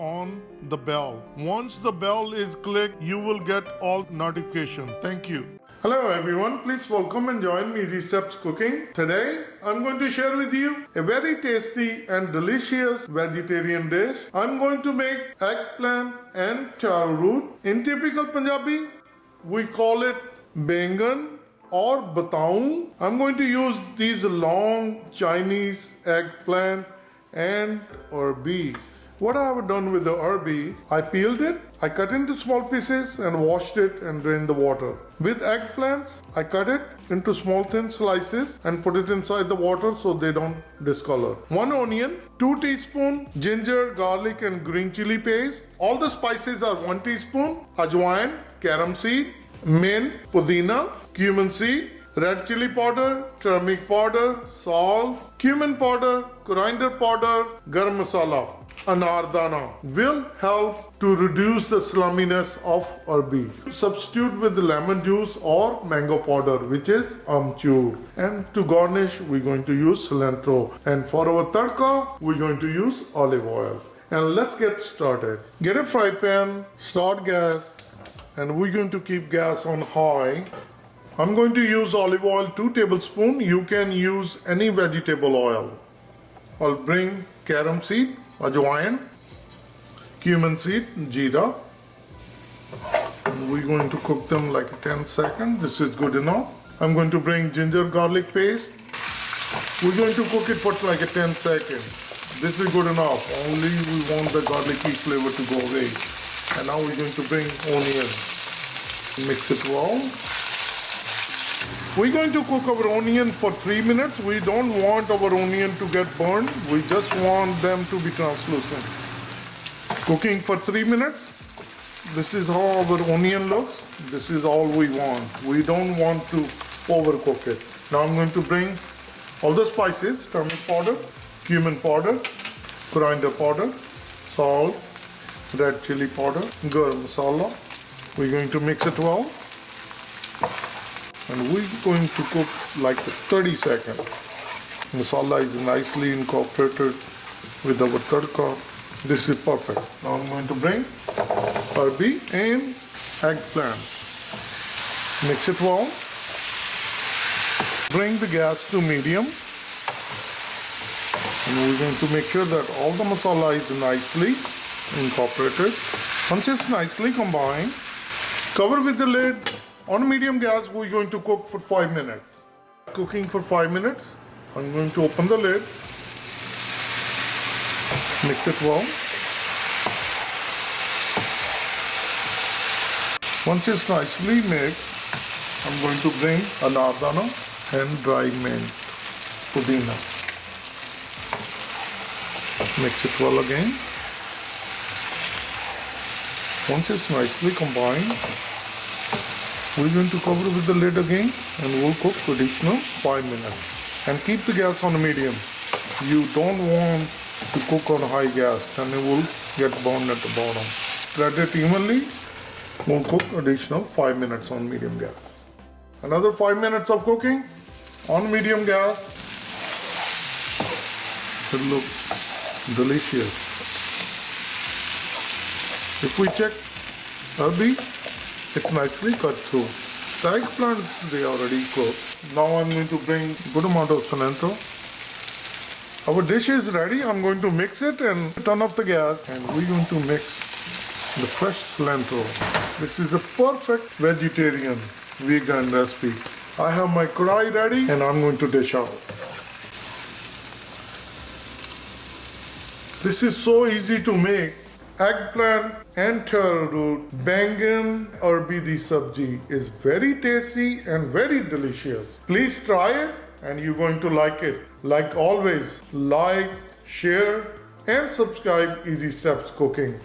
on the bell. Once the bell is clicked, you will get all notifications. Thank you. Hello everyone, please welcome and join me Easy Steps Cooking. Today I'm going to share with you a very tasty and delicious vegetarian dish. I'm going to make eggplant and taro root. In typical Punjabi, we call it Baingan or Bataung. I'm going to use these long Chinese eggplant and Arbi. What I have done with the Arbi, I peeled it, I cut into small pieces and washed it and drained the water. With eggplants, I cut it into small thin slices and put it inside the water so they don't discolor. 1 onion, 2 teaspoons ginger, garlic and green chili paste. All the spices are 1 teaspoon, ajwain, carom seed, mint, pudina, cumin seed, red chili powder, turmeric powder, salt, cumin powder, coriander powder, garam masala. Anardana will help to reduce the slumminess of Arbi. Substitute with lemon juice or mango powder, which is amchur. And to garnish, we're going to use cilantro. And for our tadka, we're going to use olive oil. And let's get started. Get a fry pan, start gas, and we're going to keep gas on high. I'm going to use olive oil 2 tablespoons. You can use any vegetable oil. I'll bring carom seed, ajwain, cumin seed, jeera. And we're going to cook them like 10 seconds. This is good enough. I'm going to bring ginger garlic paste. We're going to cook it for like 10 seconds. This is good enough. Only we want the garlicky flavor to go away. And now we're going to bring onion. Mix it well. We're going to cook our onion for 3 minutes. We don't want our onion to get burned. We just want them to be translucent. Cooking for 3 minutes. This is how our onion looks. This is all we want. We don't want to overcook it. Now I'm going to bring all the spices, turmeric powder, cumin powder, coriander powder, salt, red chili powder, garam masala. We're going to mix it well. And we're going to cook like 30 seconds. Masala is nicely incorporated with our tadka. This is perfect. Now I'm going to bring Arbi and eggplant. Mix it well. Bring the gas to medium. And we're going to make sure that all the masala is nicely incorporated. Once it's nicely combined, cover with the lid. On medium gas, we're going to cook for 5 minutes. Cooking for 5 minutes. I'm going to open the lid. Mix it well. Once it's nicely mixed, I'm going to bring anardana and dry mint, pudina. Mix it well again. Once it's nicely combined, we're going to cover with the lid again and we'll cook for additional 5 minutes. And keep the gas on medium. You don't want to cook on high gas, then it will get burned at the bottom. Spread it evenly. We'll cook additional 5 minutes on medium gas. Another 5 minutes of cooking on medium gas. It looks delicious. If we check Arbi, it's nicely cut through. The eggplants, they already cooked. Now I'm going to bring good amount of cilantro. Our dish is ready. I'm going to mix it and turn off the gas. And we're going to mix the fresh cilantro. This is a perfect vegetarian vegan recipe. I have my kadai ready and I'm going to dish out. This is so easy to make. Eggplant and taro root Baingan Arbi Sabzi is very tasty and very delicious. Please try it and you're going to like it. Like always, like, share and subscribe Easy Steps Cooking.